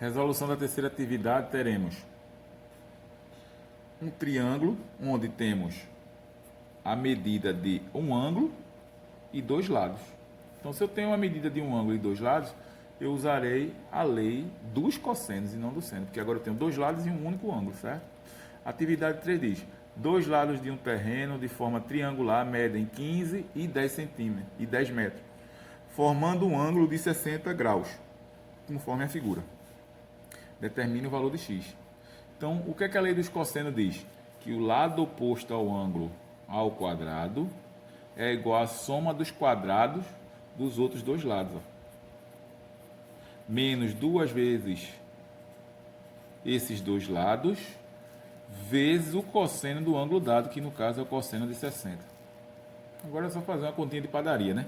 Resolução da terceira atividade, teremos um triângulo, onde temos a medida de um ângulo e dois lados. Então, se eu tenho uma medida de um ângulo e dois lados, eu usarei a lei dos cossenos e não do seno, porque agora eu tenho dois lados e um único ângulo, certo? Atividade 3 diz: dois lados de um terreno de forma triangular medem 15 e 10 centímetros e 10 metros, formando um ângulo de 60 graus, conforme a figura. Determine o valor de x. Então, o que é que a lei dos cossenos diz? Que o lado oposto ao ângulo ao quadrado é igual à soma dos quadrados dos outros dois lados. Ó. Menos duas vezes esses dois lados, vezes o cosseno do ângulo dado, que no caso é o cosseno de 60. Agora é só fazer uma continha de padaria, né?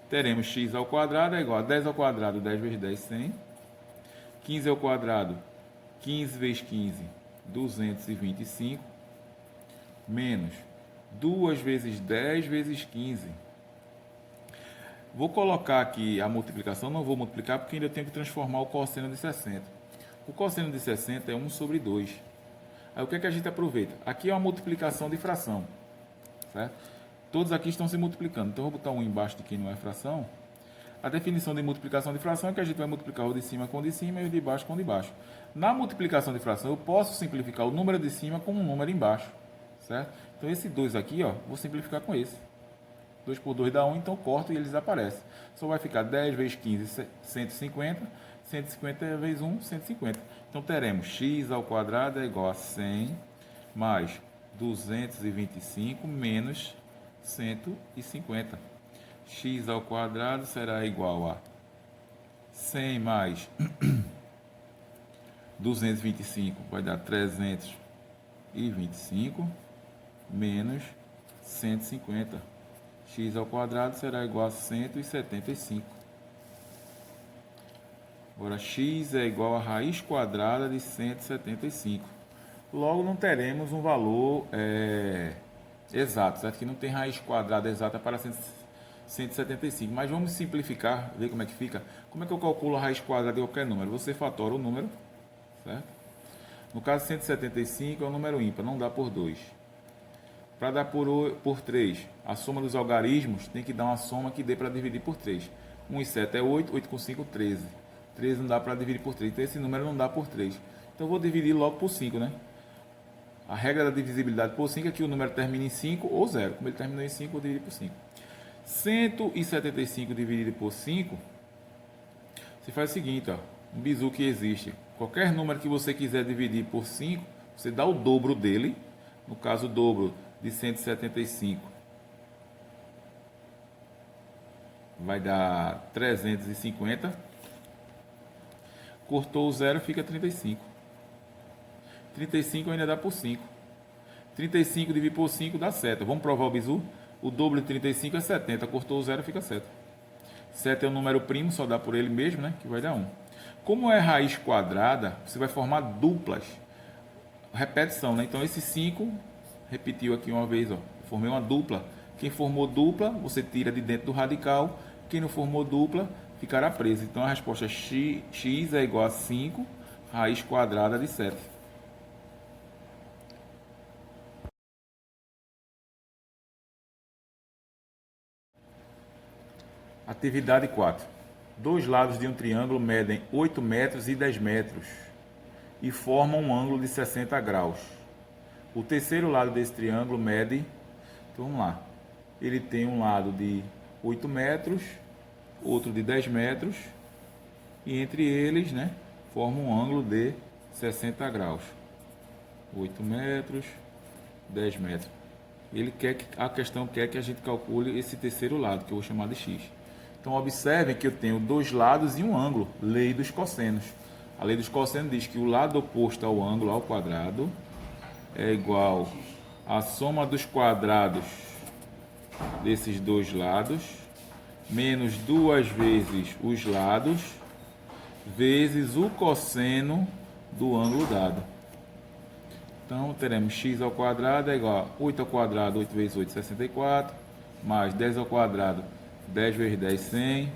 Teremos x ao quadrado é igual a 10 ao quadrado, 10 vezes 10, 100. 15 ao quadrado, 15 vezes 15, 225. Menos 2 vezes 10 vezes 15. Vou colocar aqui a multiplicação, não vou multiplicar porque ainda tenho que transformar o cosseno de 60. O cosseno de 60 é 1 sobre 2. Aí o que é que a gente aproveita? Aqui é uma multiplicação de fração, certo? Todos aqui estão se multiplicando, então eu vou botar um embaixo de quem não é fração. A definição de multiplicação de fração é que a gente vai multiplicar o de cima com o de cima e o de baixo com o de baixo. Na multiplicação de fração, eu posso simplificar o número de cima com o número embaixo, certo? Então, esse 2 aqui, ó, vou simplificar com esse. 2 por 2 dá 1, então corto e ele desaparece. Só vai ficar 10 vezes 15, 150. 150 vezes 1, 150. Então, teremos x ao quadrado é igual a 100 mais 225 menos 150. X ao quadrado será igual a 100 mais 225, vai dar 325, menos 150. X ao quadrado será igual a 175. Agora, x é igual a raiz quadrada de 175. Logo, não teremos um valor exato, certo? Que não tem raiz quadrada exata para 175. Mas vamos simplificar, ver como é que fica. Como é que eu calculo a raiz quadrada de qualquer número? Você fatora o número, certo? No caso, 175 é um número ímpar, não dá por 2. Para dar por 3, a soma dos algarismos tem que dar uma soma que dê para dividir por 3. 1 e 7 é 8, 8 com 5, 13. 13 não dá para dividir por 3, então esse número não dá por 3. Então eu vou dividir logo por 5, né? A regra da divisibilidade por 5 é que o número termina em 5 ou 0. Como ele terminou em 5, eu divido por 5. 175 dividido por 5, você faz o seguinte, ó, um bizu que existe. Qualquer número que você quiser dividir por 5, você dá o dobro dele. No caso, o dobro de 175 vai dar 350. Cortou o 0, fica 35. 35 ainda dá por 5. 35 dividido por 5 dá 7. Vamos provar o bizu? O dobro de 35 é 70. Cortou o 0, fica 7. 7 é um número primo, só dá por ele mesmo, né? Que vai dar 1. Como é raiz quadrada, você vai formar duplas. Repetição, né? Então, esse 5 repetiu aqui uma vez, ó. Formei uma dupla. Quem formou dupla, você tira de dentro do radical. Quem não formou dupla, ficará preso. Então, a resposta é x é igual a 5 raiz quadrada de 7. Atividade 4. Dois lados de um triângulo medem 8 metros e 10 metros e formam um ângulo de 60 graus. O terceiro lado desse triângulo mede, então vamos lá, ele tem um lado de 8 metros, outro de 10 metros, e entre eles, né, forma um ângulo de 60 graus. 8 metros, 10 metros. A questão quer que a gente calcule esse terceiro lado, que eu vou chamar de x. Então, observem que eu tenho dois lados e um ângulo, lei dos cossenos. A lei dos cossenos diz que o lado oposto ao ângulo ao quadrado é igual à soma dos quadrados desses dois lados, menos duas vezes os lados, vezes o cosseno do ângulo dado. Então, teremos x ao quadrado é igual a 8 ao quadrado, 8 vezes 8, 64, mais 10 ao quadrado, 10 vezes 10, 100,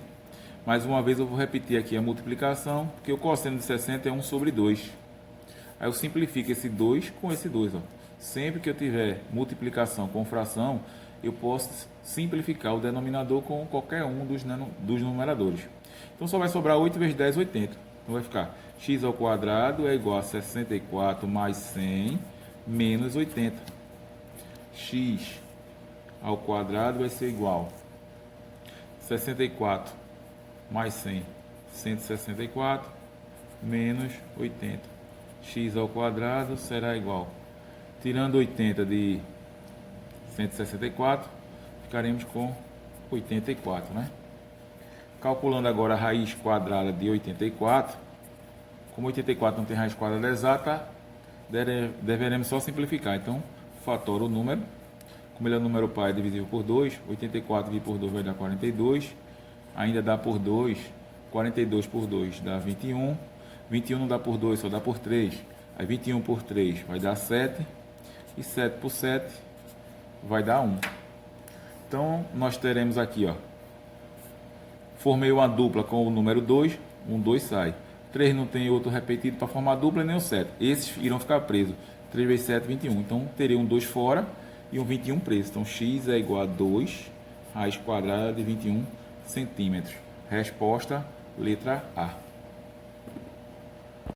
Mais uma vez eu vou repetir aqui a multiplicação, porque o cosseno de 60 é 1 sobre 2. Aí eu simplifico esse 2 com esse 2. Ó. Sempre que eu tiver multiplicação com fração, eu posso simplificar o denominador com qualquer um dos numeradores. Então só vai sobrar 8 vezes 10, 80. Então vai ficar x ao quadrado é igual a 64 mais 100 menos 80. X ao quadrado vai ser igual a 64 mais 100, 164 menos 80. X ao quadrado será igual, tirando 80 de 164, ficaremos com 84, né? Calculando agora a raiz quadrada de 84, como 84 não tem raiz quadrada exata, deveremos só simplificar. Então, fatora o número, como ele é o número par, é divisível por 2, 84 dividido por 2 vai dar 42, ainda dá por 2, 42 por 2 dá 21, 21 não dá por 2, só dá por 3, aí 21 por 3 vai dar 7, e 7 por 7 vai dar 1. Então, nós teremos aqui, ó, formei uma dupla com o número 2, 2 sai. 3 não tem outro repetido para formar dupla, nem o 7. Esses irão ficar presos. 3 vezes 7, 21. Então, teria um 2 fora e um 21 preso. Então, x é igual a 2 raiz quadrada de 21 centímetros. Resposta, letra A.